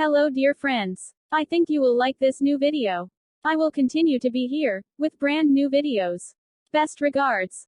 Hello dear friends. I think you will like this new video. I will continue to be here, with brand new videos. Best regards.